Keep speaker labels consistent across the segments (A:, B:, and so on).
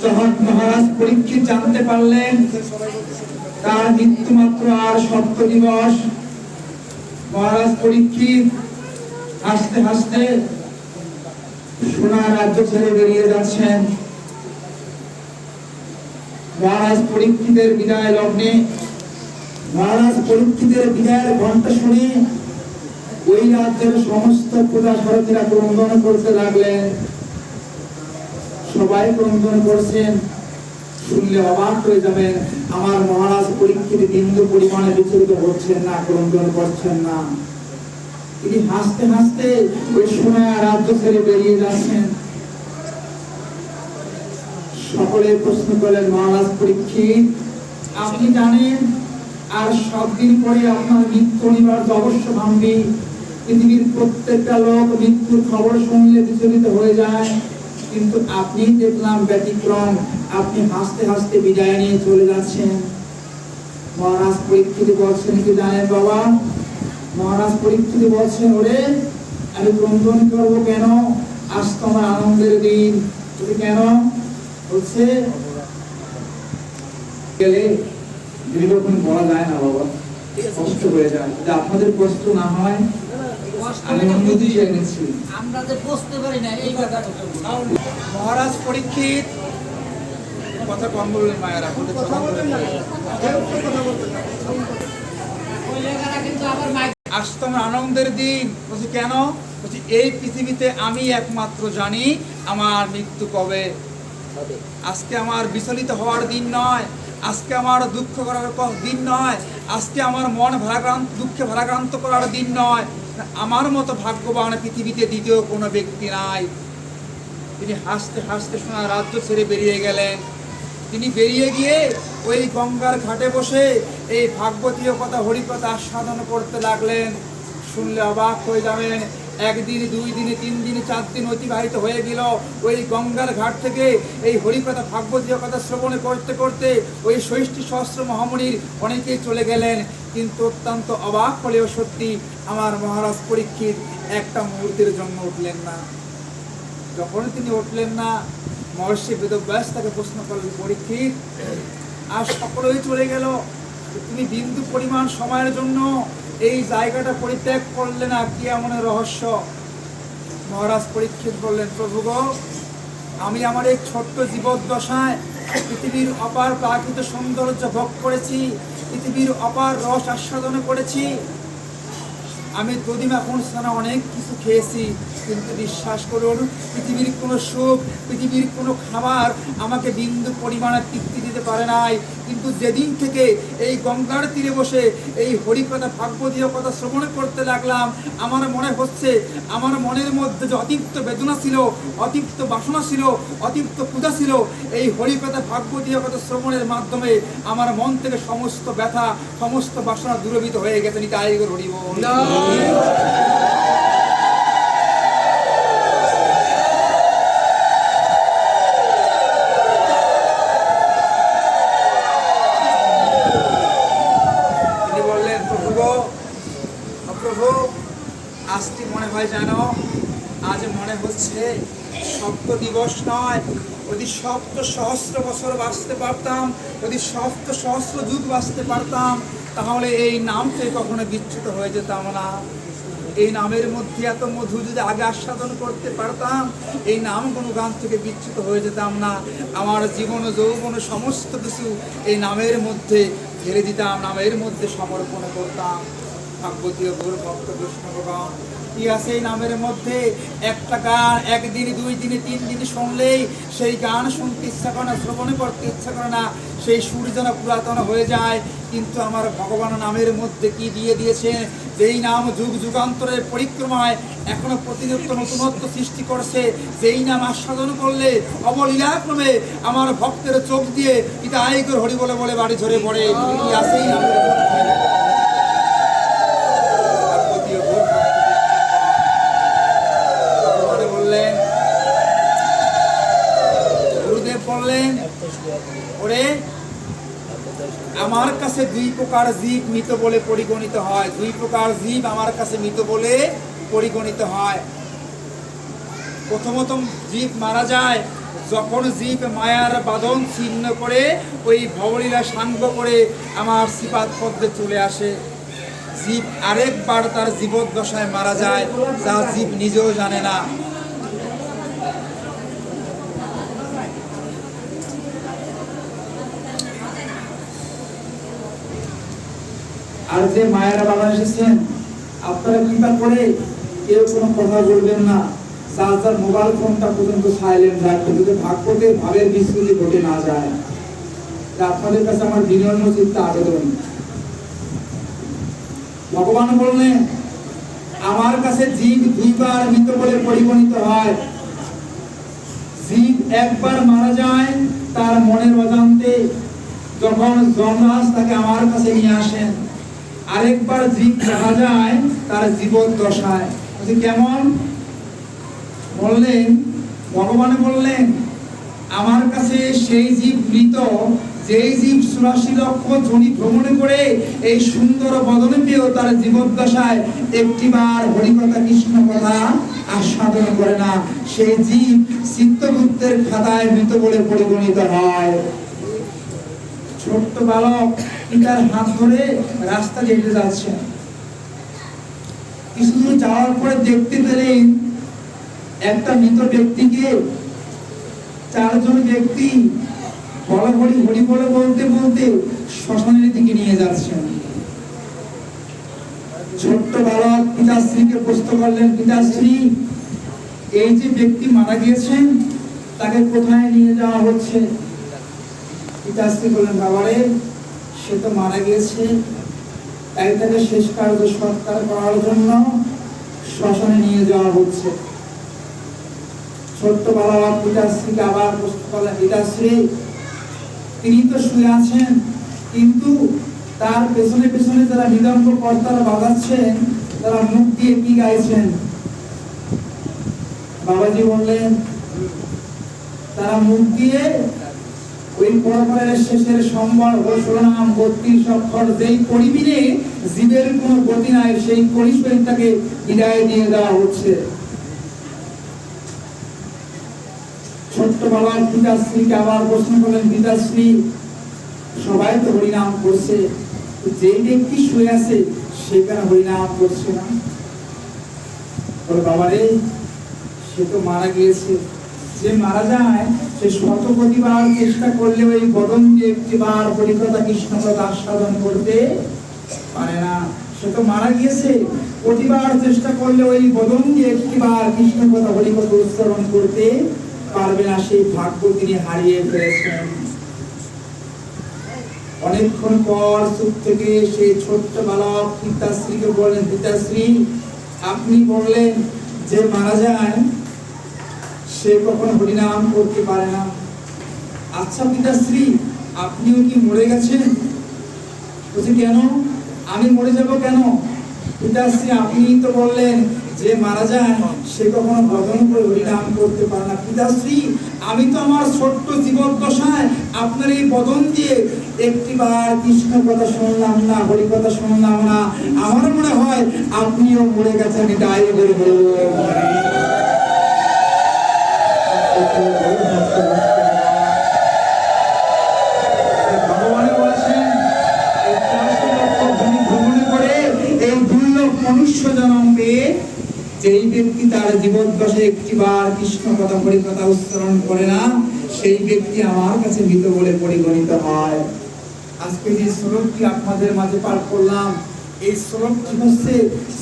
A: যখন মহারাজ পরীক্ষিত জানতে পারলেন তার মৃত্যু মাত্র আর 70 দিবস, মহারাজ পরীক্ষিত হাসতে হাসতে সোনার রাজ্য ছেড়ে বেরিয়ে যাচ্ছেন। মহারাজ পরীক্ষিতের বিদায় লগ্নে মহারাজ পরীক্ষিতের বিদায়ের ঘণ্টা শুনে ওই রাজ্যের সমস্ত প্রজা সারথীরা ক্রন্দন করতে লাগলেন। সবাই ক্রন্দন করছেন, শুনলে অবাক হয়ে যাবেন। আমার মহারাজ পরীক্ষিত বিন্দু পরিমাণে বিচলিত হচ্ছেন না, ক্রন্দন করছেন না। তিনি হাসতে হাসতে ওই সোনার রাজ্য ছেড়ে বেরিয়ে যাচ্ছেন। সকলে প্রশ্ন করলেন, মহারাজ পরীক্ষিত, আপনি জানেন আর 7 দিন পরে আপনার মৃত্যু অনিবার্য অবশ্যম্ভাবী। পৃথিবীর প্রত্যেকটা লোক মৃত্যুর খবর শুনলে বিচলিত হয়ে যায়, কিন্তু আপনি দেখলাম ব্যতিক্রম। আপনি হাসতে হাসতে বিদায় নিয়ে চলে যাচ্ছেন। মহারাজ পরীক্ষিত বলছেন, কি জানেন বাবা? মহারাজ পরীক্ষিত বলছেন, ওরে আমি ক্রন্দন করবো কেন? আজ তো আমার আনন্দের দিন। কেন? বলছে গেলে দীর্ঘক্ষণ বলা যায় না বাবা, কষ্ট হয়ে যায়। যদি আপনাদের কষ্ট না হয় আমি অনুমতি চেয়ে নিচ্ছি।
B: আমরা যে বুঝতে পারি না এই কথাটা।
A: মহারাজ পরীক্ষিত কথা কম বললেন, মায়েরা আজ তো আমার আনন্দের দিন। বলছি কেন? বলছি এই পৃথিবীতে আমি একমাত্র জানি আমার মৃত্যু কবে। আজকে আমার বিচলিত হওয়ার দিন নয়, আজকে আমার দুঃখ করার দিন নয়, আজকে আমার মন দুঃখে ভারাক্রান্ত করার দিন নয়। আমার মতো ভাগ্যবান পৃথিবীতে দ্বিতীয় কোনো ব্যক্তি নাই। তিনি হাসতে হাসতে সোনার রাজ্য ছেড়ে বেরিয়ে গেলেন। তিনি বেরিয়ে গিয়ে ওই গঙ্গার ঘাটে বসে এই ভাগবতীয় কথা হরিকথা আস্বাদন করতে লাগলেন। শুনলে অবাক হয়ে যাবেন। 1 দিন 2 দিন 3 দিন 4 দিন অতিবাহিত হয়ে গেল। ওই গঙ্গার ঘাট থেকে এই হরিকথা ভাগবতীয় কথা শ্রবণ করতে করতে ওই ৬০ সহস্র মহামুনির অনেকেই চলে গেলেন। কিন্তু অত্যন্ত অবাক হলেও সত্যি, আমার মহারাজ পরীক্ষিত একটা মুহূর্তের জন্য উঠলেন না। যখন তিনি উঠলেন না, মহর্ষি বেদব্যাস তাকে প্রশ্ন করলেন, পরীক্ষিত আর সকলেই চলে গেল, তুমি বিন্দু পরিমাণ সময়ের জন্য এই জায়গাটা পরিত্যাগ করলে না, কি এমন রহস্য? মহারাজ পরীক্ষিত বললেন, প্রভু গো, আমি আমার এই ছোট্ট জীবদ্দশায় পৃথিবীর অপার প্রাকৃতিক সৌন্দর্য ভোগ করেছি, পৃথিবীর অপার রস আস্বাদন করেছি। আমি দদিমা কোন স্থানে অনেক কিছু খেয়েছি, কিন্তু বিশ্বাস করুন পৃথিবীর কোনো সুখ, পৃথিবীর কোনো খাবার আমাকে বিন্দু পরিমাণে তৃপ্তি দিতে পারে নাই। কিন্তু যেদিন থেকে এই গঙ্গার তীরে বসে এই হরিকথা ভাগবতীয় কথা শ্রবণ করতে লাগলাম, আমার মনে হচ্ছে আমার মনের মধ্যে যে অতিরিক্ত বেদনা ছিল, অতিরিক্ত বাসনা ছিল, অতিরিক্ত পূজা ছিল, এই হরিকথা ভাগবতীয় কথা শ্রবণের মাধ্যমে আমার মন থেকে সমস্ত ব্যথা, সমস্ত বাসনা দূরীভূত হয়ে গেছে। নিতাই গৌর হরি বল। আজকে মনে হয় জানো, আজ মনে হচ্ছে 7 দিবস নয়, যদি 7 সহস্র বছর বাঁচতে পারতাম, যদি 7 সহস্র যুগ বাঁচতে পারতাম, তাহলে এই নাম থেকে কখনো বিচ্যুত হয়ে যেতাম না। এই নামের মধ্যে এত মধু যদি আগে আস্বাদন করতে পারতাম, এই নাম গুণগান থেকে বিচ্যুত হয়ে যেতাম না। আমার জীবন যৌবন সমস্ত কিছু এই নামের মধ্যে ঢেলে দিতাম, নামের মধ্যে সমর্পণ করতাম। ভাগবতীয় গৌর ভক্ত বৈষ্ণবগণ কি আছে এই নামের মধ্যে? একটা গান 1 দিন 2 দিন 3 দিন শুনলেই সেই গান শুনতে ইচ্ছা করে না, শ্রবণ করতে ইচ্ছা করে না, সেই সুর যেন পুরাতন হয়ে যায়। কিন্তু আমার ভগবান নামের মধ্যে কি দিয়ে দিয়েছেন, যেই নাম যুগ যুগান্তরের পরিক্রমায় এখনো প্রতিনিয়ত নতুনত্ব সৃষ্টি করছে। যেই নাম আস্বাদন করলে অবলীলাক্রমে আমার ভক্তের চোখ দিয়ে ইতা আইগর হরি বলে বলে বাড়ি ঝরে পড়ে। কি আছে এই নামের মধ্যে? বললেন, ওরে আমার কাছে 2 প্রকার জীব মৃত বলে পরিগণিত হয়, 2 প্রকার জীব আমার কাছে মৃত বলে পরিগণিত হয়। প্রথমত জীব মারা যায়, যখন জীব মায়ার বাঁধন ছিন্ন করে ওই ভবলীলা সাঙ্গ করে আমার সিপাত পদ্মে চলে আসে, জীব আরেকবার তার জীবদ্দশায় মারা যায়, যা জীব নিজেও জানে না।
C: আর যে মায়েরা বাবা এসেছেন, আপনারা কৃপা করে কেউ কোনো কথা বলবেন না, যার যার মোবাইল ফোনটা পর্যন্ত সাইলেন্ট রাখবেন, যদি ভাগ্যতে ভাবের বিস্মৃতি ঘটে না যায়। আপনাদের কাছে আমার বিনম্র চিত্তে আবেদন। ভগবান বললেন, আমার কাছে জীব দুইবার মৃত বলে পরিগণিত হয়। জীব একবার মারা যায় তার মনের অজান্তে, যখন যমরাজ তাকে আমার কাছে নিয়ে আসেন। আরেকবার জীব দেখা যায় তার জীবদ্দশায়। কেমন বললেন? ভগবান বললেন, আমার কাছে সেই জীব মৃত, যেই জীব 84 লক্ষ যোনি ভ্রমণ করে এই সুন্দর বদনে পেয়েও তার জীবদ্দশায় একটিবার হরিকথা কৃষ্ণ কথা আস্বাদন করে না, সেই জীব চিত্তগুপ্তের খাতায় মৃত বলে পরিগণিত হয়। ছোট্ট বালক পিতার হাত ধরে রাস্তা হেঁটে যাচ্ছে। কিছু দূর যাওয়ার পরে দেখতে পেলেন একটা মৃত ব্যক্তিকে 4 জন ব্যক্তি হরি হরি বলে বলতে বলতে শ্মশানের দিকে নিয়ে যাচ্ছেন। ছোট্ট বালক পিতাশ্রীকে প্রশ্ন করলেন, পিতাশ্রী, এই যে ব্যক্তি মারা গিয়েছেন তাকে কোথায় নিয়ে যাওয়া হচ্ছে? পিতাশ্রী বললেন, বাবারে, সে তো মারা গিয়েছে, তাই তাকে শেষ কার্য সৎকার করার জন্য শ্মশানে নিয়ে যাওয়া হচ্ছে। ছোট্ট বালক পিতাশ্রীকে আবার প্রশ্ন করলেন, পিতাশ্রী, তিনি তো শুয়ে আছেন, কিন্তু তার পেছনে পেছনে যারা মৃদঙ্গ কর্তারা বাজাচ্ছেন তারা মুখ দিয়ে কি গাইছেন? বাবাজি বললেন, তারা মুখ দিয়ে ওই পরপরের শেষের সম্বর ঘোষণাম 32 অক্ষর, যেই পরিবিনে জীবের কোনো গতি নাই, সেই পরিশোধটাকে বিদায় দিয়ে দেওয়া হচ্ছে। ছোট্ট বালক পিতাশ্রীকে আবার প্রশ্ন করলেন, পিতাশ্রী, সবাই তো হরিনাম করছে, যে ব্যক্তি শুয়ে আছে সেখানে হরিনাম করছে না? বাবারে, সে তো মারা গিয়েছে। যে মারা যায় সে শত প্রতিবার চেষ্টা করলে ওই বদন দিয়ে একটিবার হরিকথা কৃষ্ণ কথা আস্বাদন করতে পারে না। সে তো মারা গিয়েছে, প্রতিবার চেষ্টা করলে ওই বদন দিয়ে একটিবার কৃষ্ণ কথা হরিকথা উচ্চারণ করতে পারবে না। সেই ভাগ্য তিনি হারিয়ে ফেলেছেন। অনেকক্ষণ পর চুপ থেকে সেই ছোট্ট বালক পিতাশ্রীকে বললেন, পিতাশ্রী, আপনি বললেন যে মারা যায় সে কখনো হরিনাম করতে পারে না। আচ্ছা পিতাশ্রী, আপনিও কি মরে গেছেন? বলছে, কেন? আমি মরে যাব কেন? পিতাশ্রী, আপনি তো বললেন যে মারা যায় সে কখনো ভজন করে হরিনাম করতে পারে না। পিতাশ্রী, আমি তো আমার ছোট্ট জীবদ্দশায় আপনার এই বদন দিয়ে একটিবার কৃষ্ণ কথা শুনলাম না, হরি কথা শুনলাম না। আমার মনে হয় আপনিও মরে গেছেন। এটাই বলবো। ভগবান বলেছেন, এই 400 লক্ষ ভূমি ভ্রমণ করে এই দুর্লভ মনুষ্য জন্ম পেয়ে যেই ব্যক্তি তার জীবদ্দশায় একটিবার কৃষ্ণ কথা হরি কথা উচ্চারণ করে না, সেই ব্যক্তি আমার কাছে মৃত বলে পরিগণিত হয়। আজকে যে শ্লোকটি আপনাদের মাঝে পাঠ করলাম, এই শ্লোকটি হচ্ছে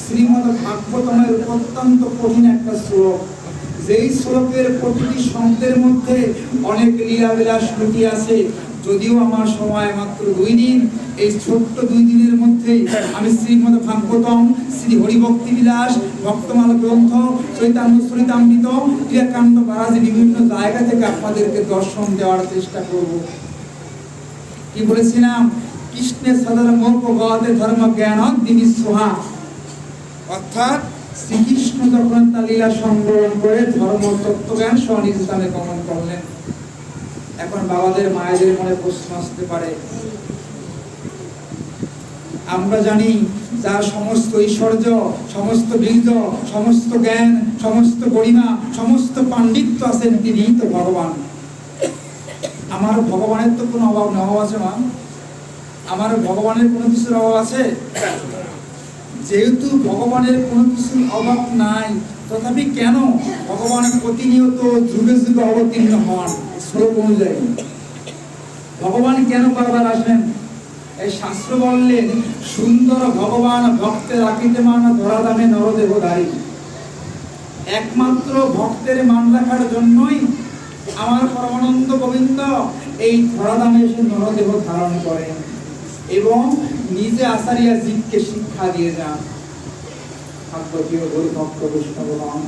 C: শ্রীমদ্ ভাগবতমের অত্যন্ত কঠিন একটা শ্লোক। যেই শ্লোকের প্রতিটি শব্দের মধ্যে অনেক লীলাবিলাস লুকিয়ে আছে। যদিও আমার সময় মাত্র 2 দিন, এই ছোট্ট 2 দিনের মধ্যেই আমি শ্রীমদ্ ভাগবতম, শ্রী হরিভক্তি বিলাস, ভক্তমালা গ্রন্থ, চৈতন্য চরিতামৃত, ক্রিয়াকাণ্ড বারাজি বিভিন্ন জায়গা থেকে আপনাদেরকে দর্শন দেওয়ার চেষ্টা করব। কি বলেছিলাম? কৃষ্ণের সাধার মোহ গদে ধর্ম জ্ঞান দিবি সোহা, অর্থাৎ শ্রীকৃষ্ণ যখন তার লীলা সংগ্রহণ করে ধর্ম তত্ত্বজ্ঞান সহ নিজ স্থানে গমন করলেন। এখন বাবাদের মায়েদের মনে প্রশ্ন আসতে পারে, আমরা জানি যার সমস্ত ঐশ্বর্য, সমস্ত বীর্য, সমস্ত জ্ঞান, সমস্ত গরিমা, সমস্ত পাণ্ডিত্য আছেন তিনিই তো ভগবান।
A: আমার ভগবানের তো কোনো অভাব নেই। অভাব আছে মা? আমার ভগবানের কোনো কিছুর অভাব আছে? যেহেতু ভগবানের কোনো কিছুর অভাব নাই, তথাপি কেন ভগবান প্রতিনিয়ত যুগে যুগে অবতীর্ণ হন শ্লোক অনুযায়ী? ভগবান কেন বারবার আসেন? এই শাস্ত্র বললেন, সুন্দর ভগবান ভক্তের রাখিতে মান ধরা দামে নরদেহধারী। একমাত্র ভক্তের মান রাখার জন্যই আমার পরমানন্দ গোবিন্দ এই ধরাধামে এসে নরদেহ ধারণ করেন এবং নিজে আচারিয়া জীবকে শিক্ষা দিয়ে যান। ভাগবতীয় গুরু ভক্ত বৈষ্ণবগণ,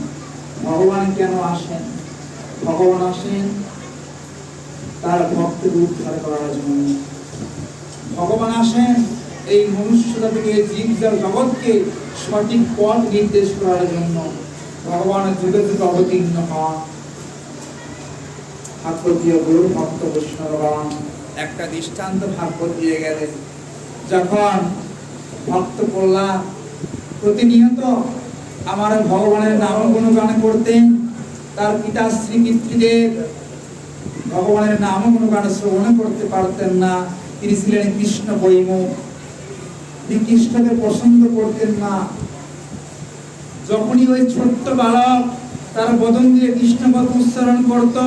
A: ভগবান কেন আসেন? ভগবান আসেন তার ভক্তের উদ্ধার করার জন্য। ভগবান আসেন এই মনুষ্য জাতিকে, জীব জগৎকে সঠিক পথ নির্দেশ করার জন্য। ভগবান যুগে যুগে অবতীর্ণ হন। ভাগবতীয় গুরু ভক্ত বৈষ্ণবগণ একটা দৃষ্টান্ত ভাগবত দিয়ে গেলেন। যখন ভক্ত প্রহ্লাদ প্রতিনিয়ত আমার ভগবানের নাম গুণগান করতেন, তার পিতাশ্রী পিতৃদেব ভগবানের নাম গুণগান শ্রবণ করতে পারতেন না। তিনি ছিলেন কৃষ্ণ বৈমুখ, তিনি কৃষ্ণকে পছন্দ করতেন না। যখনই ওই ছোট্ট বালক তার বদন দিয়ে কৃষ্ণপদ উচ্চারণ করত,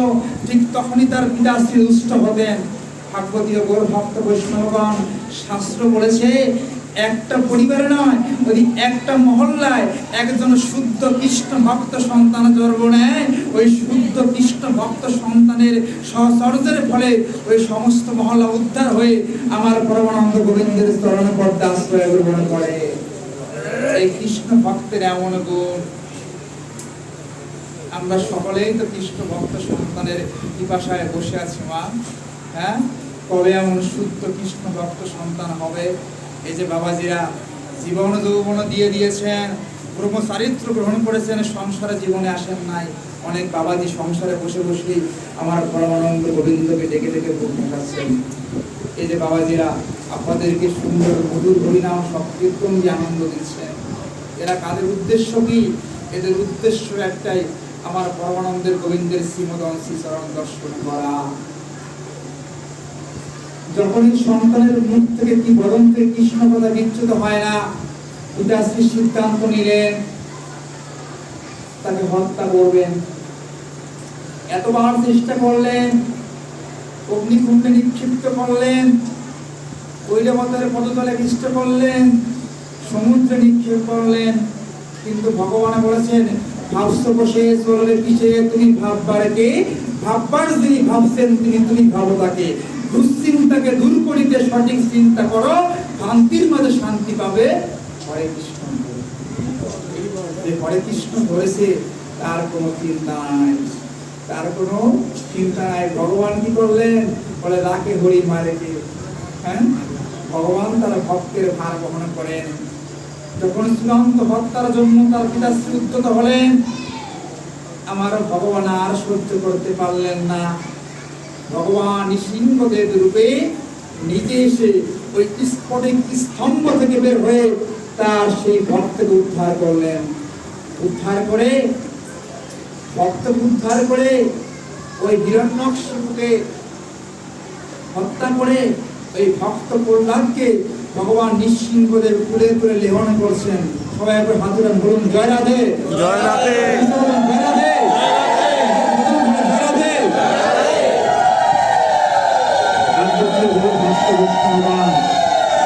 A: ঠিক তখনই তার পিতাশ্রী রুষ্ট হতেন। ভাগবতীয় গৌর ভক্ত বৈষ্ণবগণ, শাস্ত্র বলেছে একটা পরিবারে নয়, যদি একটা মহল্লায় একজন শুদ্ধ কৃষ্ণ ভক্ত সন্তান জন্ম নেয়, ওই শুদ্ধ কৃষ্ণ ভক্ত সন্তানের সহচর্যের ফলে ওই সমস্ত মহল্লা উদ্ধার হয়ে আমার পরমানন্দ গোবিন্দের চরণে পদ্মে আশ্রয় গ্রহণ করে। এই কৃষ্ণ ভক্তের এমন গুণ। আমরা সকলেই তো কৃষ্ণ ভক্ত সন্তানের পিপাসায় বসে আছি মা। হ্যাঁ, কবে এমন শুদ্ধ কৃষ্ণ ভক্ত সন্তান হবে? এই যে বাবাজিরা জীবন যৌবন দিয়ে দিয়েছেন, ব্রহ্মচারিত্র গ্রহণ করেছেন, সংসারে জীবনে আসেন নাই। অনেক বাবাজি সংসারে বসে বসেই আমার পরমানন্দ গোবিন্দকে ডেকে ডেকে ভোগ দেখাচ্ছেন। এই যে বাবাজিরা আপনাদেরকে সুন্দর মধুর হরিনাম সংকীর্তন দিয়ে আনন্দ দিচ্ছেন, এরা কাদের উদ্দেশ্য কি? এদের উদ্দেশ্য একটাই, আমার পরমানন্দের গোবিন্দের শ্রীমদন শ্রীচরণ দর্শন করা। যখনই সন্তানের মুখ থেকে কি বদন থেকে কৃষ্ণ কথা বিচ্যুত হয় না, পিতাশ্রী সিদ্ধান্ত নিলেন তাকে হত্যা করবেন। এতবার চেষ্টা করলেন, অগ্নিকুণ্ডে নিক্ষিপ্ত করলেন, কৈলাসের পদতলে কৃষ্ট করলেন, সমুদ্রে নিক্ষেপ করলেন, কিন্তু ভগবান বলেছেন, ভাবছ বসে চলবে পিছে, তুমি ভাববার কে? ভাববার যিনি ভাবছেন তিনি, তুমি ভাবো তাকে। দুশ্চিন্তাকে দূর করিতে সঠিক চিন্তা করো, শান্তির মাঝে শান্তি পাবে। হরে কৃষ্ণ। যে হরে কৃষ্ণ ধরেছে তার কোনো চিন্তা নাই, তার কোনো চিন্তা নাই। ভগবান কি করলেন? বলে রাখে হরি মারে কে। হ্যাঁ, ভগবান তার ভক্তের ভার বহন করেন। যখন চূড়ান্ত হত্যার জন্য তার পিতাশ্রী উদ্যত হলেন, আমার ভগবান আর সহ্য করতে পারলেন না। ভগবান সিংহদেব রূপে নিজে এসে ওই স্ফটিক স্তম্ভ থেকে বের হয়ে তার সেই ভক্তকে উদ্ধার করলেন। উদ্ধার করে ভক্তকে উদ্ধার করে ওই হিরণ্যকশিপুকে হত্যা করে ওই ভক্ত প্রহ্লাদকে ভগবান নৃসিংহদেব কুলে কুলে লেহন করছেন। সবাই একবার হাত তুলে বলুন, জয় রাধে,
D: জয় রাধে।
A: জয় রাধে।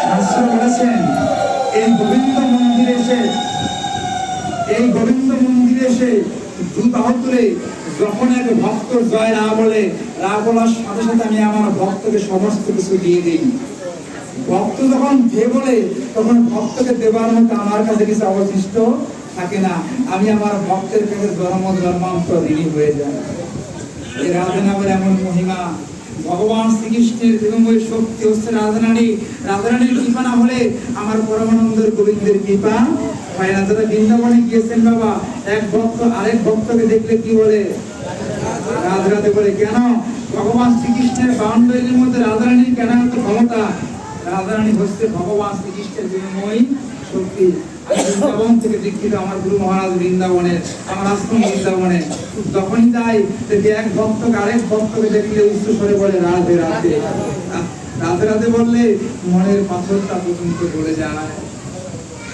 A: শাস্ত্র বলেছেন, এই গোবিন্দ মন্দিরে এসে দুবাহু তুলে যখন এক ভক্ত জয় রা বলে, রা বলার সাথে সাথে আমি আমার ভক্তকে সমস্ত কিছু দিয়ে দিই। ভক্ত যখন যে বলে, তখন ভক্তকে দেবার মতো আমার কাছে কিছু অবশিষ্ট থাকে না। আমি আমার ভক্তের কাছে জন্মান্তর ঋণী হয়ে যাই। এই রাধা নামের এমন মহিমা। ভগবান শ্রীকৃষ্ণের প্রেমময় শক্তি হচ্ছে রাধারানী। রাধারানীর কৃপা না হলে আমার পরমানন্দের গোবিন্দের কৃপা হয় না। যারা বৃন্দাবনে গিয়েছেন বাবা, এক ভক্ত আরেক ভক্তকে দেখলে কি বলে? রাধে রাধে বলে। কেন? ভগবান শ্রীকৃষ্ণের বাউন্ডারির মধ্যে রাধারানীর কেন এত ক্ষমতা? রাধারানী হচ্ছে ভগবান শ্রীকৃষ্ণের প্রেমময় শক্তি।
C: আমি বৃন্দাবন থেকে দীক্ষিত, আমার গুরু মহারাজ বৃন্দাবনের, আমার আশ্রম বৃন্দাবনে। যখনই যাই দেখি এক ভক্তকে আরেক ভক্তকে দেখলে উচ্চ স্বরে বলে রাধে রাধে। রাধে রাধে বললে মনের পাথরটা পর্যন্ত গলে যায়।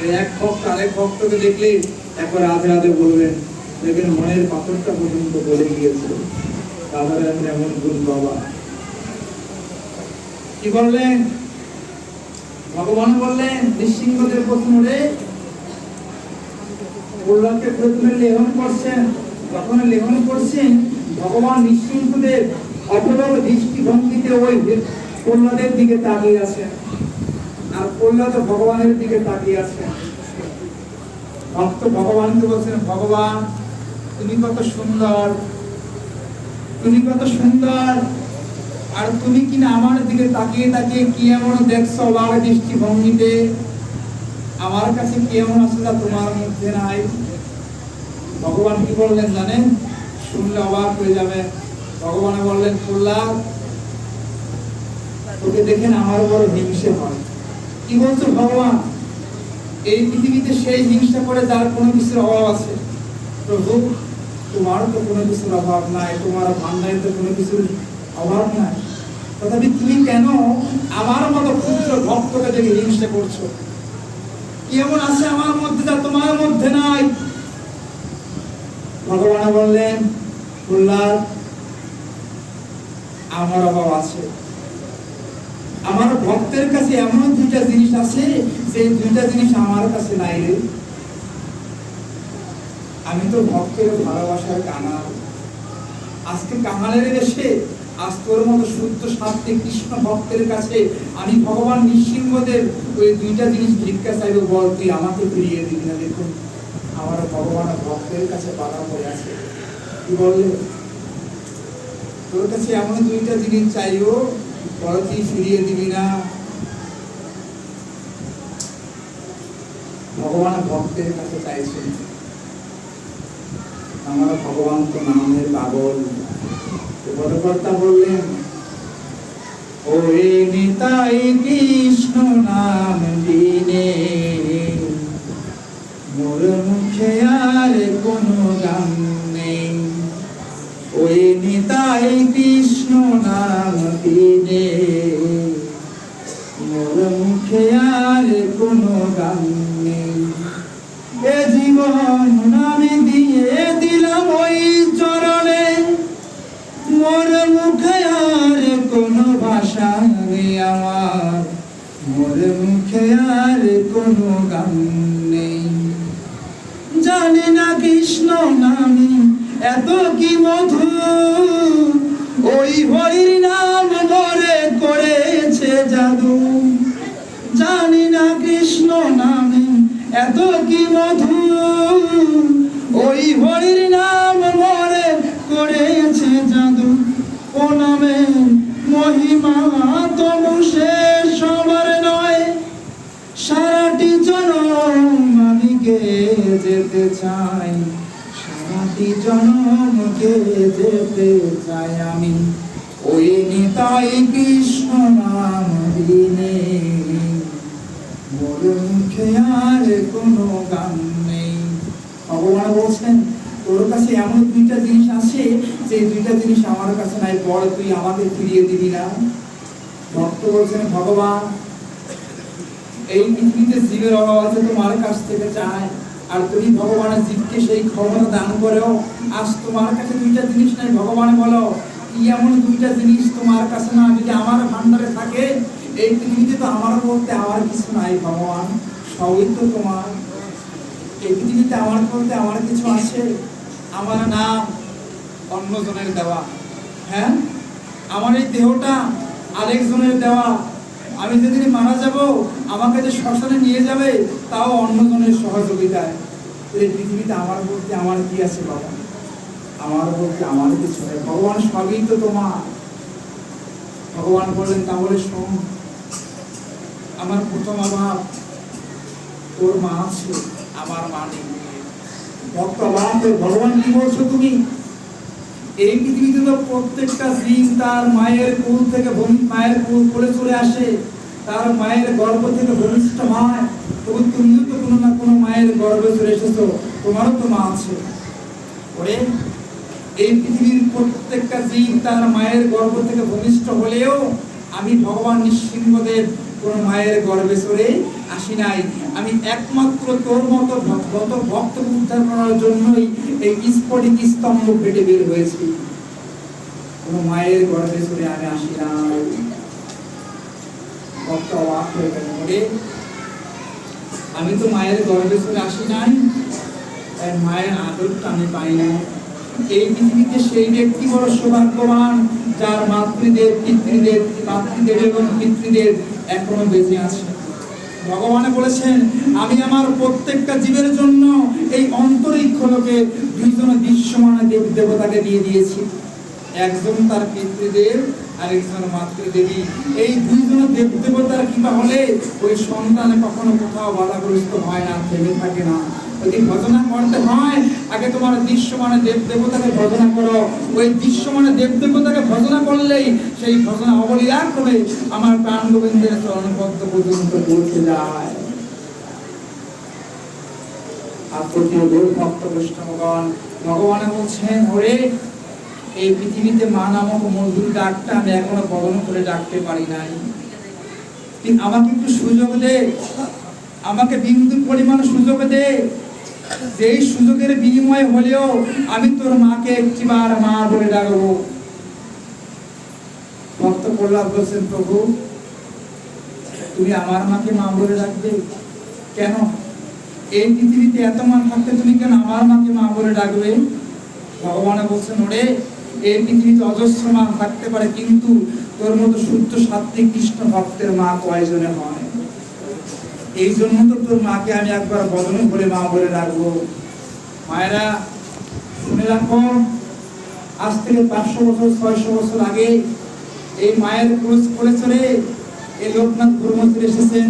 C: এই এক ভক্ত আরেক ভক্তকে দেখলে একবার রাধে রাধে বলবেন, দেখবেন মনের পাথরটা পর্যন্ত গলে গিয়েছিল। রাধা রাধে এমন গুণ বাবা। কি বললেন ভগবান? বললেন নৃসিংহদেব প্রথমে প্রহ্লাদকে প্রথমে লেহন করছেন। যখন লেহন করছেন ভগবান নৃসিংহদেব অপলক দৃষ্টিভঙ্গিতে ওই প্রহ্লাদের দিকে তাকিয়ে আছেন, আর প্রহ্লাদ ভগবানের দিকে তাকিয়ে আছেন। ভক্ত ভগবানকে বলছেন, ভগবান তুমি কত সুন্দর, তুমি কত সুন্দর, আর তুমি কিনা আমার দিকে তাকিয়ে তাকিয়ে কি এমন দেখছো অবাক দৃষ্টিভঙ্গিতে? আমার কাছে কি এমন আছে যা তোমার মধ্যে নাই? ভগবান কি বললেন জানেন? শুনলে অবাক হয়ে যাবে। ভগবান বললেন, প্রহ্লাদ তোকে দেখেন আমার বড় হিংসে হয়। কি বলছো ভগবান? এই পৃথিবীতে সেই হিংসা করে যার কোনো কিছুর অভাব আছে। প্রভু তোমার তো কোনো কিছুর অভাব নাই, তোমার ভান্ডারে তো কোনো কিছুর অভাব নাই, তথাপি তুমি কেন আমার মতো ক্ষুদ্র ভক্তকে দেখে হিংসা করছো? কি এমন আছে আমার মধ্যে যা তোমার মধ্যে নাই? ভগবান বললেন, প্রহ্লাদ আমার অভাব আছে। আমার ভক্তের কাছে এমন দুইটা জিনিস আছে, সেই দুইটা জিনিস আমার কাছে নাই রে। আমি তো ভক্তের ভালোবাসার কাঙাল। আজকে কাঙালের বেশে আজ তোর মতো শুদ্ধ সাত্বিক কৃষ্ণ ভক্তের কাছে আমি ভগবান নৃসিংহদেব ওই দুইটা জিনিস ভিক্ষা চাইবো, বল তুই আমাকে ফিরিয়ে দিবি না? দেখুন আমার ভগবান ভক্তের কাছে বাধা পড়ে আছে। কি বললে? তোর কাছে এমন দুইটা জিনিস চাইবো, বল তুই ফিরিয়ে দিবি না? ভগবান ভক্তের কাছে চাইছেন। আমার ভগবান তো নামের পাগল। পদকর্তা বললেন, ওরে নিতাই কৃষ্ণ নাম দিনে মোর মুখে আর কোনো গান নেই। ওই নিতাই কৃষ্ণ নাম দিনে মোর মুখে আর কোনো গান নেই। এ জীবন আমি দিয়ে দিলাম ওই চরণে, মোর মুখে আর কোনো ভাষা নেই আমার, মোর মুখে আর কোনো গান নেই। জানি না কৃষ্ণ নামে এত কি মধু, ওই হরির নাম মোরে করেছে জাদু। জানি না কৃষ্ণ নামে এত কি মধু, ওই হরির নাম মোরে করেছে জাদু। ও নামের মহিমা তবু শেষ সবার নয়, সারাটি জনম আমি গেয়ে যেতে চাই, সারাটি জনম গেয়ে যেতে চাই আমি। ওই নিতাই কৃষ্ণ নাম দিনে মোর মুখে আর কোনো গান নেই। ভগবান বলছেন, তোর কাছে এমন দুইটা জিনিস আছে, যে দুইটা জিনিস আমার কাছে নাই, বল তুই আমাকে ফিরিয়ে দিবি না? ভক্ত বলছেন, ভগবান এই পৃথিবীতে জীবের অভাব আছে, তোমার কাছ থেকে চাই, আর তুমি ভগবানের জীবকে সেই ক্ষমতা দান করেও আজ তোমার কাছে দুইটা জিনিস নাই। ভগবান বলো, কি এমন দুইটা জিনিস তোমার কাছে না? যদি আমার ভান্ডারে থাকে, এই পৃথিবীতে তো আমার বলতে আমার কিছু নাই ভগবান, সবই তো তোমার। এই পৃথিবীতে আমার বলতে আমার কিছু আছে? আমার নাম অন্যজনের দেওয়া, হ্যাঁ, আমার এই দেহটা আরেকজনের দেওয়া। আমি যেদিন মারা যাব, আমাকে যে শ্মশানে নিয়ে যাবে তাও অন্যজনের সহযোগিতায়। এই পৃথিবীতে আমার বলতে আমার কি আছে বাবা? আমার বলতে আমার কিছু নেই। ভগবান সবই তো তোমার। ভগবান বললেন, তাহলে শোন, আমার প্রথম অভাব তোর মা আছে, আমার মা নেই। ভক্ত ভগবান কি বলছো তুমি? এই পৃথিবীতে তো প্রত্যেকটা জীব তার মায়ের কুল থেকে মায়ের কুল করে চলে আসে,
A: তার মায়ের গর্ভ থেকে ভূমিষ্ঠ হয়, তবু তুমিও তো কোনো না কোনো মায়ের গর্ভে চলে এসেছো, তোমারও তো মা আছে। ওরে, এই পৃথিবীর প্রত্যেকটা জীব তার মায়ের গর্ভ থেকে ভূমিষ্ঠ হলেও আমি ভগবান নৃসিংহদেব কোন মায়ের গর্ভে চলে আসি নাই। আমি একমাত্র তোর মতো ভক্ত উদ্ধার করার জন্যই এই স্ফটিক স্তম্ভ ফেটে বের হয়েছি, কোন মায়ের গর্ভে চলে আমি আসি নাই। ভক্ত অবাক হয়ে গেল, আমি তো মায়ের গর্ভে চলে আসি নাই, তাই মায়ের আদরটা আমি পাই না। এই পৃথিবীতে সেই ব্যক্তি বড় সৌভাগ্যবান যার মাতৃদেব এবং পিতৃদেব এখনো বেঁচে আছে। ভগবান বলেছেন, আমি আমার প্রত্যেকটা জীবের জন্য এই অন্তরিক্ষ লোকে দুইজন দৃশ্যমান দেব দেবতাকে দিয়ে দিয়েছি, একজন তার পিতৃদেব আর একজন মাতৃদেবী। এই দুইজন দেব দেবতার কৃপা হলে ওই সন্তান কখনো কোথাও বাধাগ্রস্ত হয় না, থেমে থাকে না। যদি ভজনা করতে হয়, আগে তোমার দৃশ্যমান দেব দেবতাকে ভজনা করো। ওই দৃশ্যমান দেব দেবতাকে ভজনা করলেই সেই ভজনা অবলীলাক্রমে আমার প্রাণ গোবিন্দের চরণপদ্ম পর্যন্ত পৌঁছে যায়। আর প্রতিও ভক্ত বৈষ্ণবগণ, ভগবান বলছেন, ওরে, এই পৃথিবীতে মা নামক মধুর ডাকটা আমি এখনো বরণ করে ডাকতে পারি নাই। আমাকে একটু সুযোগ দে, আমাকে বিন্দু পরিমাণ সুযোগ দে, যেই সুযোগের বিনিময় হলেও আমি তোর মাকে একটিবার মা বলে ডাকবো। ভক্ত প্রহ্লাদ বলছেন, প্রভু তুমি আমার মাকে মা বলে ডাকবে কেন? এই পৃথিবীতে এত মা থাকতে তুমি কেন আমার মাকে মা বলে ডাকবে? ভগবান বলছেন, ওরে, এই পৃথিবীতে অজস্র মা থাকতে পারে, কিন্তু তোর মতো শুদ্ধ সাত্বিক কৃষ্ণ ভক্তের মা কয়জনে হয়? এই জন্য তো তোর মাকে আমি একবার বদনে ভরে মা বলে রাখবো। মায়েরা শুনে রাখো, আজ থেকে 500 বছর 600 বছর আগে এই মায়ের ক্রোশ করে চলে এই লোকনাথ গুরুমন্ত্রী এসেছেন,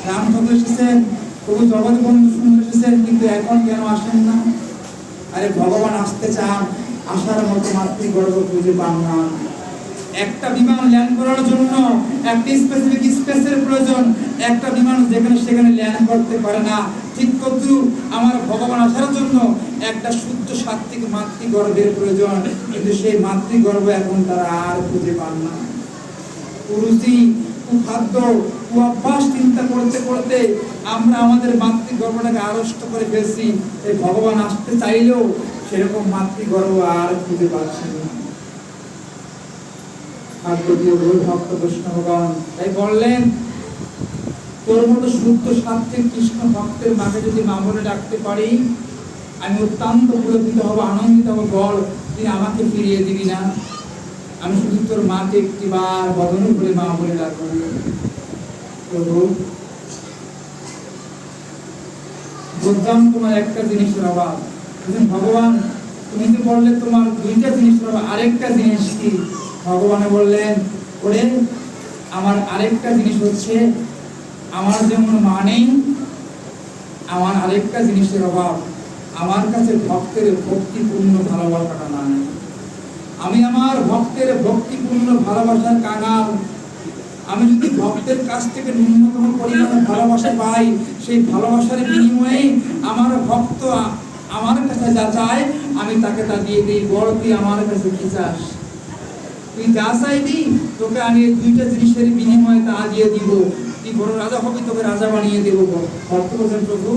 A: রাম ঠাকুর এসেছেন, প্রভু জগৎবন্ধু সুন্দর এসেছেন, কিন্তু এখন কেন আসেন না? আরে ভগবান আসতে চান, আসার মতো মাতৃগর্ভ খুঁজে পান না। একটা বিমান ল্যান্ড করার জন্য একটা স্পেসিফিক স্পেসের প্রয়োজন, একটা বিমান যেখানে সেখানে ল্যান্ড করতে পারে না। ঠিক তদ্রু আমার ভগবান আসার জন্য একটা শুদ্ধ সাত্বিক মাতৃগর্ভের প্রয়োজন, কিন্তু সেই মাতৃগর্ভ এখন তারা আর খুঁজে পান না। কুরুচি, কুখাদ্য, কুঅভ্যাস চিন্তা করতে করতে আমরা আমাদের মাতৃগর্ভটাকে আড়ষ্ট করে ফেলছি। এই ভগবান আসতে চাইলেও সেরকম মাতৃগর্ভ আর খুঁজে পাচ্ছি না। আর যদিও ভক্ত বৈষ্ণবগণ তাই বললেন, তোর মতো শুদ্ধ সাত্বিক কৃষ্ণ ভক্তের মাকে যদি মা বলে ডাকতে পারি, আমি অত্যন্ত পুলকিত হব, আনন্দিত হব। বল, তুই আমাকে ফিরিয়ে দিবি না? আমি শুধু তোর মাকে একটিবার বদন করে মা বলে ডাকবো। প্রভু, বুঝলাম তোমার একটা জিনিসের অভাব। ভগবান, তুমি তো বললে তোমার দুইটা জিনিসের অভাব, আরেকটা জিনিস কি? ভগবান বললেন, ওরে, আমার আরেকটা জিনিস হচ্ছে, আমার যেমন মা নেই, আমার আরেকটা জিনিসের অভাব, আমার কাছে ভক্তের ভক্তিপূর্ণ ভালোবাসাটা নাই। আমি আমার ভক্তের ভক্তিপূর্ণ ভালোবাসার কাঙাল। আমি যদি ভক্তের কাছ থেকে ন্যূনতম পরিমাণে ভালোবাসা পাই, সেই ভালোবাসার বিনিময়ে আমার ভক্ত আমার কাছে যা চায় আমি তাকে তা দিয়ে দিই। বড়, তুই আমার কাছে কি চাস? তুই যা চাইবি তোকে আমি এই দুইটা জিনিসের বিনিময়ে তা দিয়ে দিব। তুই বড় রাজা হবি, তোকে রাজা বানিয়ে দেবো। ভক্ত বলছেন, প্রভু,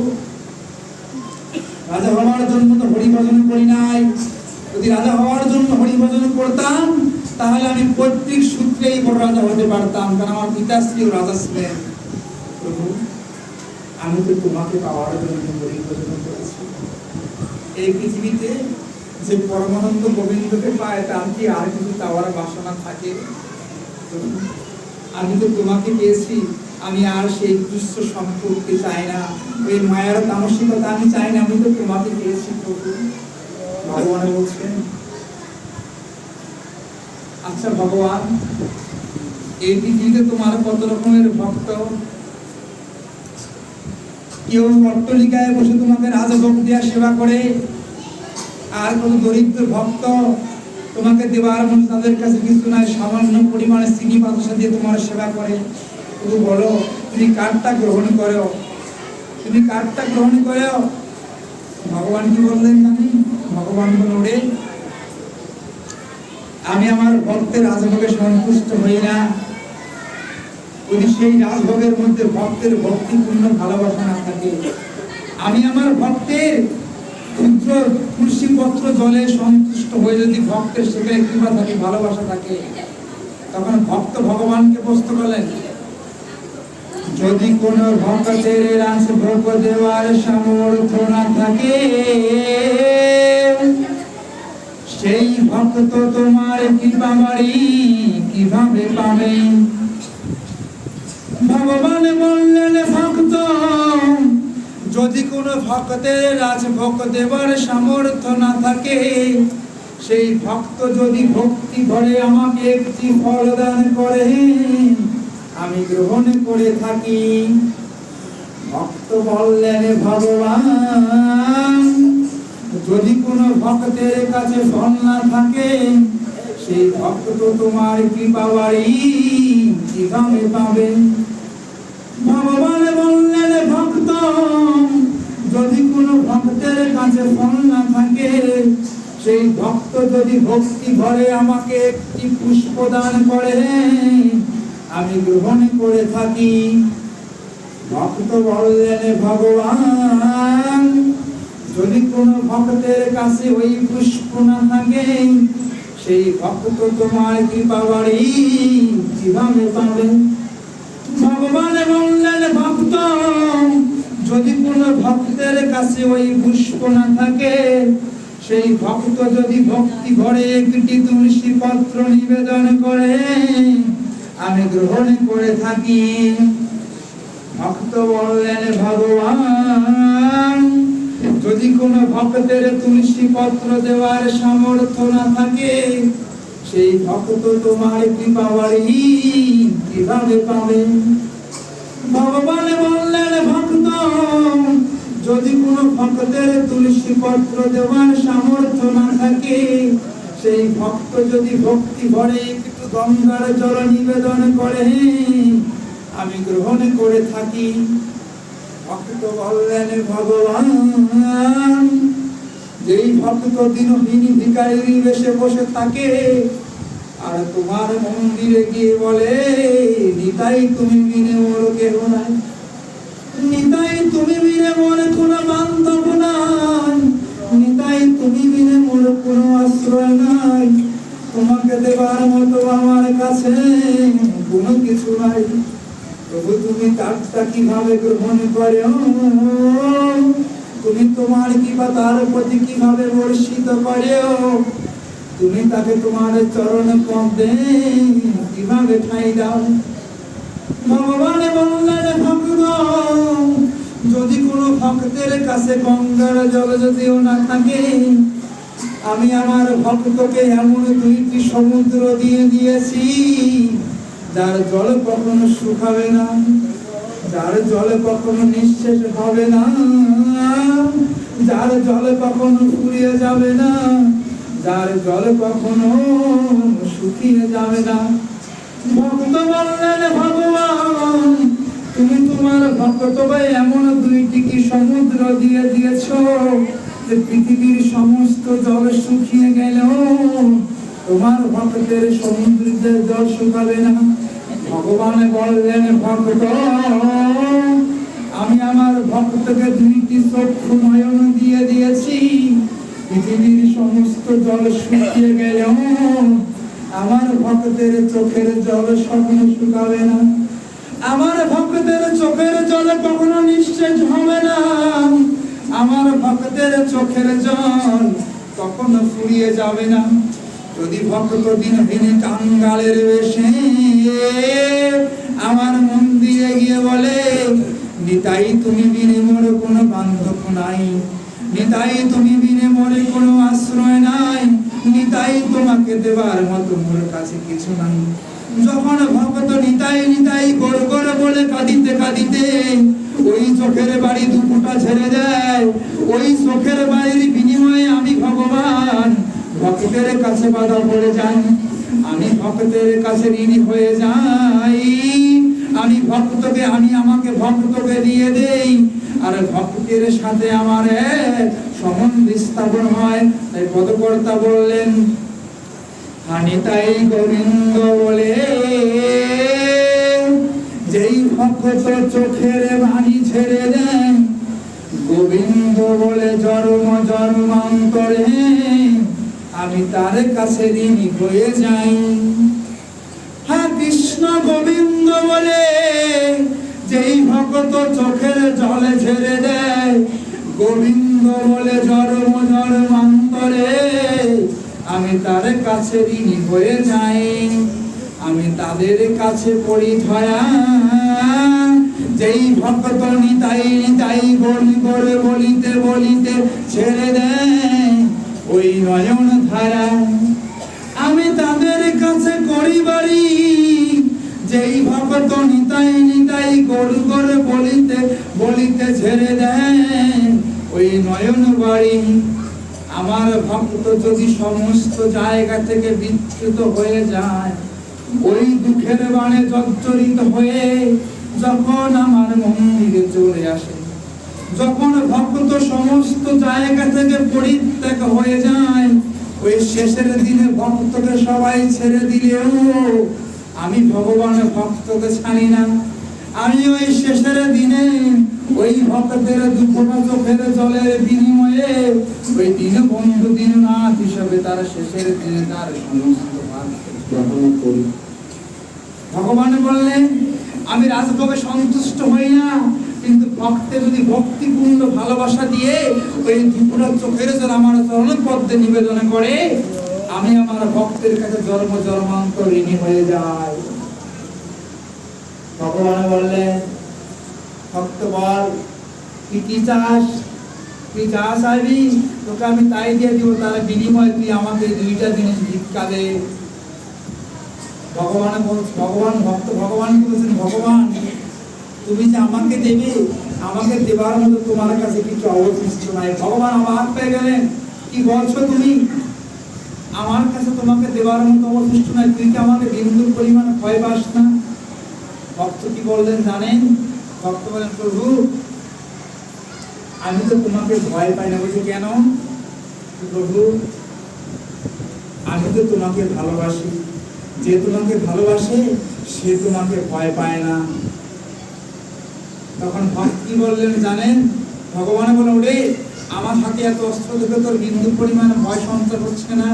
A: রাজা হওয়ার জন্য তো হরিভজন করি নাই। যদি রাজা হওয়ার জন্য হরিভজন করতাম, তাহলে আমি পৈতৃক সূত্রেই বড় রাজা হতে পারতাম, কারণ আমার পিতাশ্রীও রাজা ছিলেন। প্রভু, আমি তো তোমাকে পাওয়ার জন্য হরিভজন করেছি। এই পৃথিবীতে যে পরমানন্দ গোবিন্দকে পায়, তার কি আর কিছু চাওয়ার বাসনা থাকে? আমি তো তোমাকে পেয়েছি, আমি আর সেই তুচ্ছ সম্পর্কে চাই না, ওই মায়ের তামসিকতা আমি চাই না, আমি তো তোমাকে পেয়েছি। প্রভু, ভগবান বলছেন, আচ্ছা ভগবান, এই পৃথিবীতে তোমার কত রকমের ভক্ত। কেউ অট্টালিকায় বসে তোমাকে রাজভোগ দিয়া সেবা করে, আর কোন দরিদ্র ভক্ত তোমাকে দেওয়ার মতো তাদের কাছে কিছু নাই, সামান্য পরিমাণে চিনি বাতাসা দিয়ে তোমার সেবা করে।
C: তুমি বলো তুমি কারটা গ্রহণ করো, তুমি কারটা গ্রহণ করো। ভগবান কি বললেন জানি? ভগবান বলে, আমি আমার ভক্তের রাজভোগে সন্তুষ্ট হই না যদি সেই রাজভোগের মধ্যে ভক্তের ভক্তিপূর্ণ ভালোবাসা না থাকে। আমি আমার ভক্তের ক্ষুদ্র তুলসী পত্র জলে সন্তুষ্ট হয়ে যদি ভক্তের সেখানে কৃপা থাকে, ভালোবাসা থাকে, তখন ভক্ত ভগবানকে প্রশ্ন করলেন, যদি কোন ভক্তের রাজভোগ দেওয়ার সামর্থ্য না থাকে, সেই ভক্ত তোমার কৃপা বাড়ি কিভাবে পাবে? ভগবান বললেন, ভক্ত যদি কোনো ভক্তের রাজভোগ দেবার সামর্থ্য না থাকে, সেই ভক্ত যদি ভক্তি ভরে আমাকে একটি ফল দান করে, আমি গ্রহণ করে থাকি। ভক্ত বললেন, ভগবান যদি কোনো ভক্তের কাছে ফল না থাকে, সেই ভক্ত তো তোমার কৃপা বাড়ি কিভাবে পাবে? ভগবান বললেন, ভক্ত যদি কোনো ভক্তের কাছে ফল না থাকে, সেই ভক্ত যদি ভক্তি ভরে আমাকে একটি পুষ্প দান করে, আমি গ্রহণ করে থাকি। ভক্ত বললেন, ভগবান যদি কোনো ভক্তের কাছে ওই পুষ্প না থাকে, সেই ভক্ত তোমার কৃপা বাড়ি কিভাবে পাবে? ভগবান বললেন, ভক্ত যদি কোনো ভক্তের কাছে ওই পুষ্প না থাকে, সেই ভক্ত যদি ভক্তি ভরে একটি তুলসী পত্র নিবেদন করে, আমি গ্রহণ করে থাকি। ভক্ত বললেন, ভগবান যদি কোনো ভক্তের তুলসী পত্র দেওয়ার সামর্থ্য না থাকে, সেই ভক্ত তোমার কৃপা বাড়ি কিভাবে পাবে? ভগবান বললেন, ভক্ত যদি কোনো ভক্তের তুলসী পত্র দেওয়ার সামর্থ্য না থাকে, সেই ভক্ত যদি ভক্তি ভরে একটু গঙ্গার জল নিবেদন করে, আমি গ্রহণ করে থাকি। ভক্ত বললেন, ভগবান যেই ভক্ত দিনহীন ভিখারির বেশে বসে থাকে আর তোমার মন্দিরে গিয়ে বলে, নিতাই তুমি বিনে মোর কেহ নাই, নিতাই তুমি বিনে মোর কোনো বান্ধব নাই, নিতাই তুমি বিনে মোর কোনো আশ্রয় নাই, তোমাকে দেবার মতো আমার কাছে কোনো কিছু নাই, তবু তুমি কাজটা কিভাবে গ্রহণ করো? তুমি তোমার কৃপা তার প্রতি কিভাবে বর্ষিত করো? তুমি তাকে তোমার চরণ পদ্মে কিভাবে ঠাঁই দাও? ভগবান বললেন, ভক্ত যদি কোনো ভক্তের কাছে গঙ্গার জল যদিও না থাকে, আমি আমার ভক্তকে এমন দুইটি সমুদ্র দিয়ে দিয়েছি, যার জল কখনো শুকাবে না, যার জলে কখনো নিঃশেষ হবে না, যার জলে কখনো ফুরিয়ে যাবে না, যার জল কখনো শুকিয়ে যাবে না। ভক্ত বললেন, ভগবান তুমি তোমার ভক্তকে এমন দুইটি কি সমুদ্র দিয়ে দিয়েছ যে পৃথিবীর সমস্ত জল শুকিয়ে গেল, তোমার ভক্তের সমুদ্রের জল শুকাবে না। ভগবান বললেন, ভক্ত আমি আমার ভক্তকে দুইটি চক্ষু নয়ন দিয়ে দিয়েছি, পৃথিবীর সমস্ত জল শুকিয়ে গেলেও আমার ভক্তের চোখের জল কখনো শুকাবে না, আমার ভক্তের চোখের জল কখনো নিঃশেষ হবে না, আমার ভক্তের চোখের জল কখনো ফুরিয়ে যাবে না। যদি ভক্ত দিনহীন কাঙ্গালের বেশে আমার মন্দিরে গিয়ে বলে, নিতাই তুমি বিনে মোর কোনো বান্ধব নাই, নিতাই তুমি বিনে মোরে কোনো আশ্রয় নাই, নিতাই তোমাকে দেবার মতো মোর কাছে কিছু নাই, যখন ভক্ত নিতাই নিতাই গড় গড় বলে কাঁদিতে কাঁদিতে ওই চোখের বাড়ি দুপুটা ছেড়ে দেয়, ওই চোখের বাড়ির বিনিময়ে আমি ভগবান ভক্তের কাছে বাধা পড়ে যাই, আমি ভক্তের কাছে ঋণী হয়ে যাই, আমি ভক্তকে আমি আমাকে ভক্তকে দিয়ে দেই, আর ভক্তের সাথে আমার এক সম্বন্ধ স্থাপন হয়। তাই পদকর্তা বললেন, হানি তাই গোবিন্দ বলে, যেই ভক্ত চোখের বাণী ছেড়ে দেন, গোবিন্দ বলে জন্ম জন্মান্তরে আমি তার কাছে ঋণী হয়ে যাই। হ্যাঁ, কৃষ্ণ গোবিন্দ বলে যেই ভক্ত চোখের জলে ছেড়ে দেয়, গোবিন্দ বলে জন্ম জন্মান্তরে আমি তার কাছে ঋণী হয়ে যাই। আমি তাদের কাছে পড়ি ধরা, যেই ভক্ত নিতাই নিতাই বলি করে বলিতে বলিতে ছেড়ে দেয় ওই নয়ন ধারা। আমি তাদের কাছে করি বাড়ি, যেই ভক্ত নিতাই নিতাই গরু করে বলিতে বলিতে ছেড়ে দেয় ওই নয়ন বাড়ি। আমার ভক্ত যদি সমস্ত জায়গা থেকে বিচ্যুত হয়ে যায়, ওই দুঃখের বাণে জর্জরিত হয়ে যখন আমার মন্দিরে চলে আসে, যখন ভক্ত সমস্ত জায়গা থেকে পরিত্যাগ হয়ে যায়, ওই শেষের দিনে ভক্তকে সবাই ছেড়ে দিলেও আমি ভগবান ভক্তকে ছাড়ি না। আমি ওই শেষের দিনে ওই ভক্তদের দুঃখটা চোখের জলের বিনিময়ে ওই দীনবন্ধু দীননাথ হিসাবে তার শেষের দিনে তার সমস্ত ভাগ গ্রহণ করি। ভগবান বললেন, আমি রাজভোগে সন্তুষ্ট হই না, কিন্তু ভক্তে যদি ভক্তিপূর্ণ ভালোবাসা দিয়ে ওই দুপুরা চোখের জল আমার চরণ পদ্মে নিবেদন করে, আমি আমার ভক্তের কাছে জন্ম জন্মান্তর ঋণী হয়ে যাই। ভগবান বললেন, ভক্ত বল তুই কি চাস, তুই যা চাইবি তোকে আমি তাই দিয়ে দিব, তার বিনিময়ে তুই আমাকে দুইটা জিনিস ভিক্ষা দে। ভগবান ভক্ত ভগবানকে বলছেন, ভগবান তুমি যে আমাকে দেবে, আমাকে দেবার মতো তোমার কাছে কিছু অবশিষ্ট নাই। ভগবান অবাক পেয়ে গেলেন, কি বলছো তুমি, আমার কাছে তোমাকে দেবার মতো অবশিষ্ট নাই, তুই কি আমাকে বিন্দু পরিমাণ ভয় পাস না? ভক্ত কি বললেন জানেন? ভক্ত বলেন, প্রভু আমি তো তোমাকে ভয় পাই না। বলছি কেন? প্রভু আমি তো তোমাকে ভালোবাসি, যে তোমাকে ভালোবাসে সে তোমাকে ভয় পায় না। তখন ভক্ত কি বললেন জানেন? ভগবান বলে, ওরে আমার হাতে এত অস্ত্র দেখে তোর বিন্দু পরিমাণ ভয় সঞ্চার হচ্ছে না।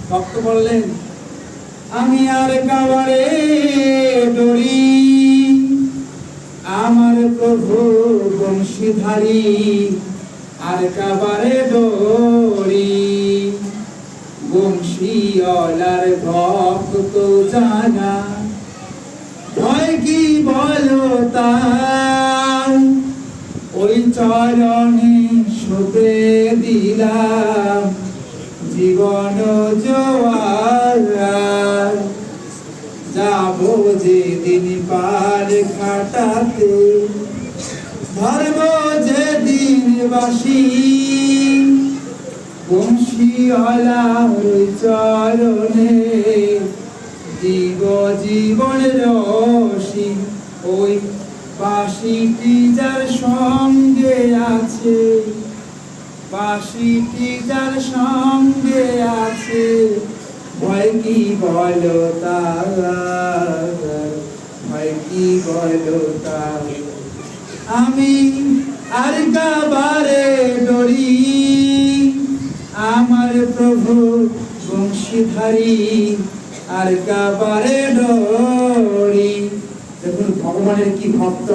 C: ভক্ত বললেন, আমি আর কাবারে ডরি, আমার প্রভু বংশীধারী আর কাবারে ডরি, বংশীওয়ালার ভক্ত জানা ভয় কি বলো তাই, ওই চরণে সঁপে দিলাম জীবন জোয়ার, যাব যেদিন পার কাটাতে, ধর্ম যেদিন বাসি, বংশীওয়ালার চরণে জীব জীবন রসি, ওই বাঁশিটি যার সঙ্গে আছে, বাঁশিটি যার সঙ্গে আছে, ভয় কি বলো তার, ভয় কি বলো তার। আমি আর কাবারে ডরি, আমার প্রভু বংশীধারী আর কাবারে ডরি। দেখুন ভগবানের কি ভক্ত,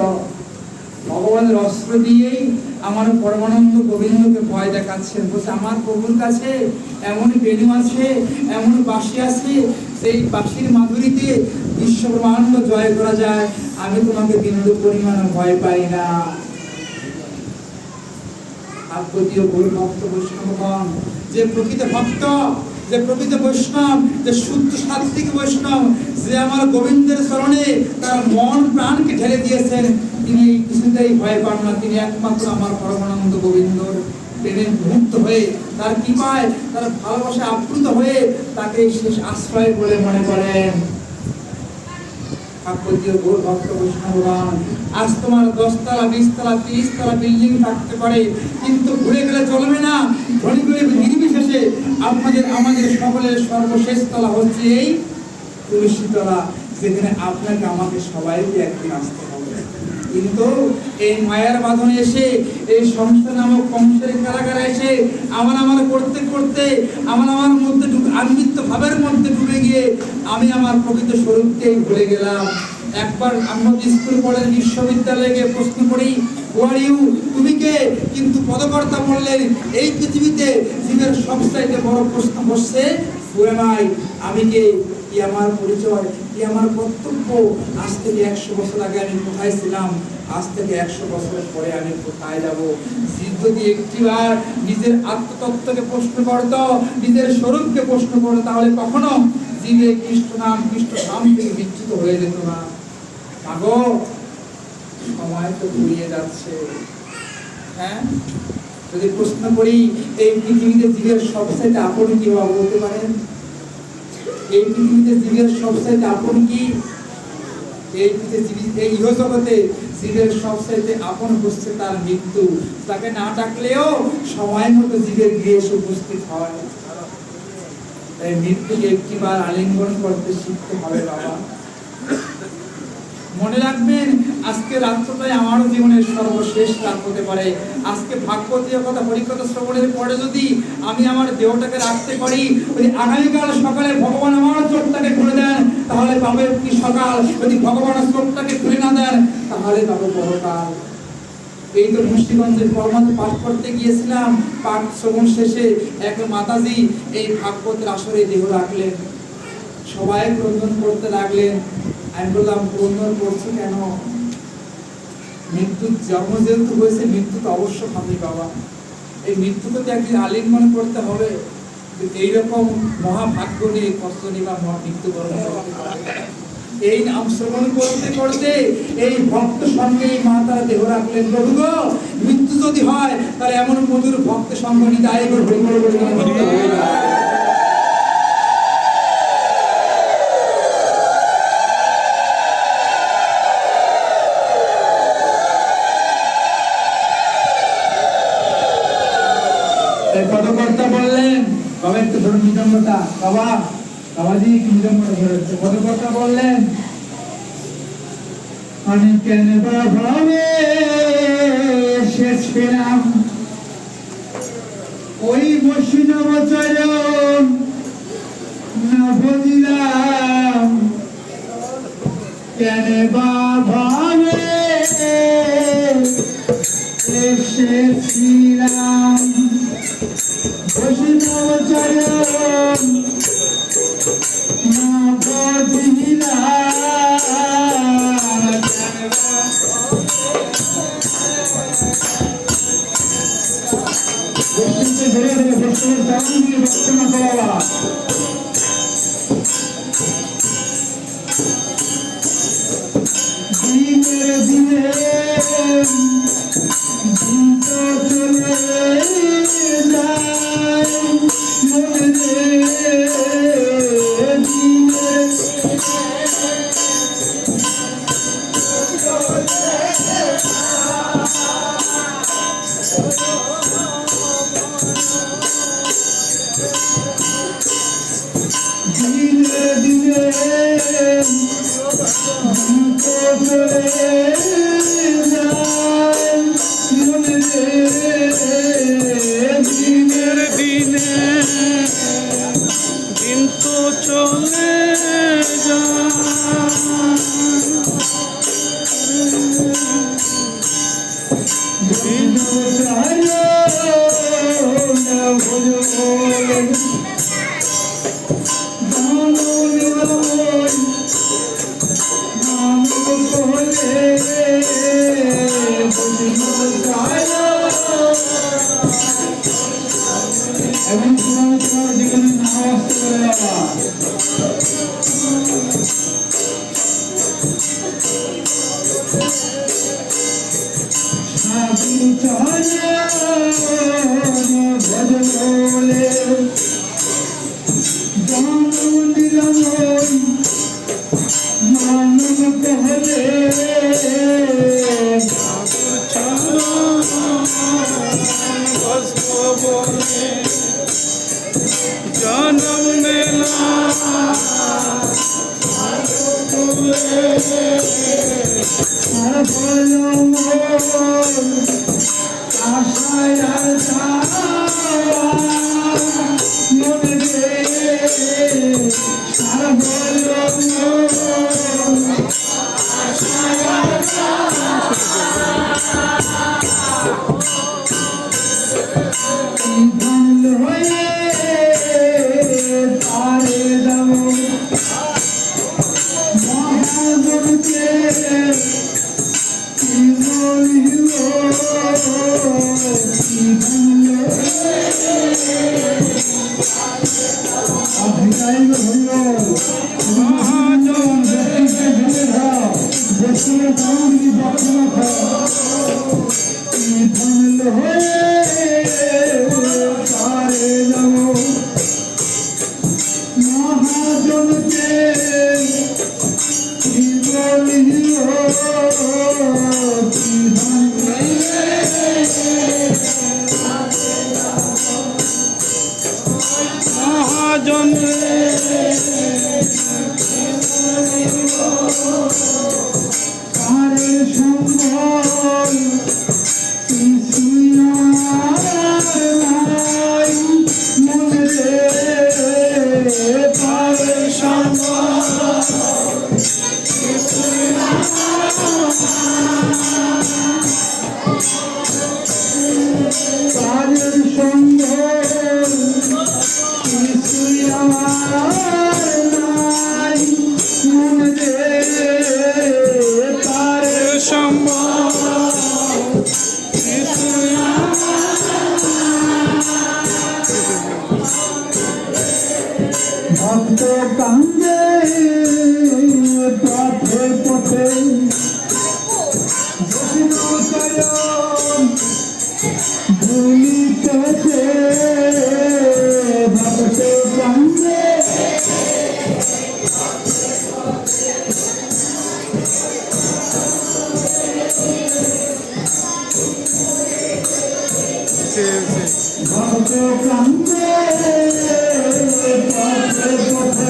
C: ভগবানের অস্ত্র দিয়েই আমার পরমানন্দ গোবিন্দকে ভয় দেখাচ্ছেন। বলছে আমার প্রভুর কাছে এমন বেণু আছে, এমন বাঁশি আছে, সেই বাঁশির মাধুরীতে বিশ্ব ব্রহ্মাণ্ড জয় করা যায়। আমি তোমাকে বিন্দু পরিমাণ ভয় পাই না। আত্মীয় গুরু ভক্ত বৈষ্ণবগণ, যে প্রকৃত ভক্ত, যে প্রকৃত বৈষ্ণব, যে শুদ্ধ সাত্বিক বৈষ্ণব, যে আমার গোবিন্দের চরণে তার মন প্রাণকে ঢেলে দিয়েছেন, তিনি কিছুতেই ভয় পান না। তিনি একমাত্র আমার পরমানন্দ গোবিন্দর প্রেমে মুক্ত হয়ে, তার কৃপায়, তার ভালোবাসায় আপ্লুত হয়ে তাকে শেষ আশ্রয় বলে মনে করেন। কাকতীয় গৌর ভক্ত বৈষ্ণবগণ, আজ তোমার 10 তলা 20 তলা 30 তলা বিল্ডিং থাকতে পারে, কিন্তু ঘুরে গেলে চলবে না। ধনী গরিব নির্বিশেষে আমাদের সকলের সর্বশেষ তলা হচ্ছে এই তুলসী তলা, যেখানে আপনাকে আমাকে সবাইকে একদিন আসতে হবে। কিন্তু এই মায়ার বাঁধনে এসে, এই সংসার নামক কংসের কারাগারে এসে আমার করতে করতে আমার মধ্যে আনন্দিত ভাবের মধ্যে ডুবে গিয়ে আমি আমার প্রকৃত স্বরূপকেই ভুলে গেলাম। একবার আমরা স্কুল কলেজ বিশ্ববিদ্যালয়ে গিয়ে প্রশ্ন করি, হোয়ার ইউ, তুমি কে? কিন্তু পদকর্তা বললেন, এই পৃথিবীতে জীবের সবচাইতে বড় প্রশ্ন বসছে, পুরে নাই, আমি কে, কি আমার পরিচয়, কি আমার কর্তব্য। আজ থেকে 100 বছর আগে আমি কোথায় ছিলাম, আজ থেকে 100 বছরের পরে আমি কোথায় যাব। জীব যদি একটিবার নিজের আত্মতত্ত্বকে প্রশ্ন করত, নিজের স্বরূপকে প্রশ্ন করত, তাহলে কখনো জীবে কৃষ্ণ নাম থেকে বিচ্যুত হয়ে যেত না। আগো সময় তো ঘুরিয়ে যাচ্ছে, হ্যাঁ, যদি প্রশ্ন করি এই পৃথিবীতে জীবের সবচাইতে আপন কি বলতে পারেন? এই পৃথিবীতে জীবের সবচাইতে আপন কি? এই ইহজগতে জীবের সবচাইতে আপন হচ্ছে তার মৃত্যু। তাকে না ডাকলেও সময় মতো জীবের গৃহে এসে উপস্থিত হয়। তাই মৃত্যুকে একটিবার আলিঙ্গন করতে শিখতে হবে বাবা। মনে রাখবেন, আজকে রাত্রটাই আমার জীবনের সর্বশেষ রাত হতে পারে। আজকে ভাগবতীয় কথা হরিকথা শ্রবণের পরে যদি আমি আমার দেহটাকে রাখতে পারি, যদি আগামীকাল সকালে ভগবান আমার চোখটাকে খুলে দেন, তাহলে পাবে কি সকাল। যদি ভগবান চোখটাকে খুলে না দেন, তাহলে পাবো পরকাল। এই তো মুন্সিগঞ্জের কর্মাতে পাঠ করতে গিয়েছিলাম, পাঠ শ্রবণ শেষে এক মাতাজি এই ভাগবতের আসরে দেহ রাখলেন, সবাই ক্রন্দন করতে লাগলেন। আমি বললাম, ক্রন্দন করছো কেন? মৃত্যুর জন্ম যেহেতু হয়েছে, মৃত্যু তো অবশ্য হবে বাবা। এই মৃত্যুকে তো একদিন আলিঙ্গন করতে হবে। এইরকম মহাভাগ্য নিয়ে কষ্ট নিয়ে বা মৃত্যুবরণ করতে হবে। এই নাম শ্রবণ করতে করতে এই ভক্ত সঙ্গে এই মা তারা দেহ রাখলেন। প্রভু গো, মৃত্যু যদি হয় তাহলে এমন মধুর ভক্ত সঙ্গ নিতে আয় করে পদকর্তা বললেন, বাবা একটু ধরুন নিজম্বতা, বাবাজি নিজম্বতা ধরেছে। পদকর্তা বললেন, আমি কেন ভাবে এসেছিলাম ওই বৈষ্ণব চরণ না বুঝিলাম, কেন ভাবে এসেছিলাম বৈষ্ণব চরণ না বুঝিলাম। ধীরে ধীরে বৈষ্ণবের চরণ দিয়ে বর্তমান করা দিনের দিনে চলে যায় মনে দিনে দিনে
D: দিনের দিনে দিন তো চলে
C: এবং তোমার জীবনে নাম আসতে পারে বাবা। সাধু ভজলে মানব পহলে
D: জনম মেলা
C: আর বলো মন আশায় আর ছায়া মনে রে আর বলো মন ধন্য হয়ে তারে দাও মহাজনকে কি বলিল কি ধন্য অভিনয় হইল মহাজন ব্যক্তিকে ভেঙে দাও দেশের কাউরি বক্ষণ কি ধন্য হয়ে তারে দাও মহাজনকে কি বলিল কি ধন্য
D: মহাজন
C: কারে সম্বল কিছুই নাই মনে রে কারে সম্বল কারের সম্বল কিছুই আমার নাই মনে রে কারে
D: সম্ভব
C: ভক্ত কান্দে পথে পথে ভুলিতেছে ভক্ত কান্দে ভক্ত কান্দে পথে পথে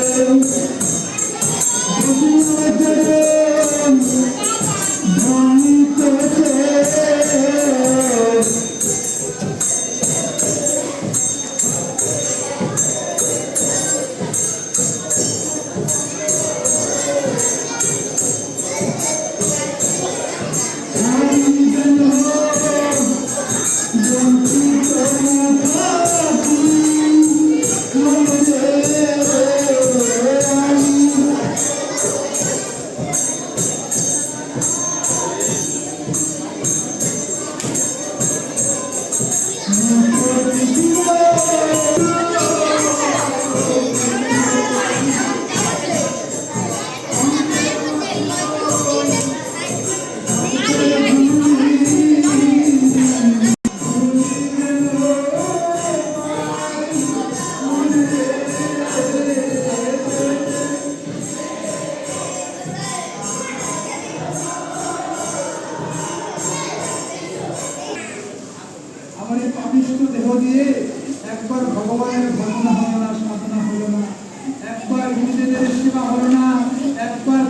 C: আমার এই পাপিষ্ঠ দেহ দিয়ে একবার ভগবানের ভজনা হলো না, সাধনা হলো না, একবার গুরুদেবের সেবা হলো না, একবার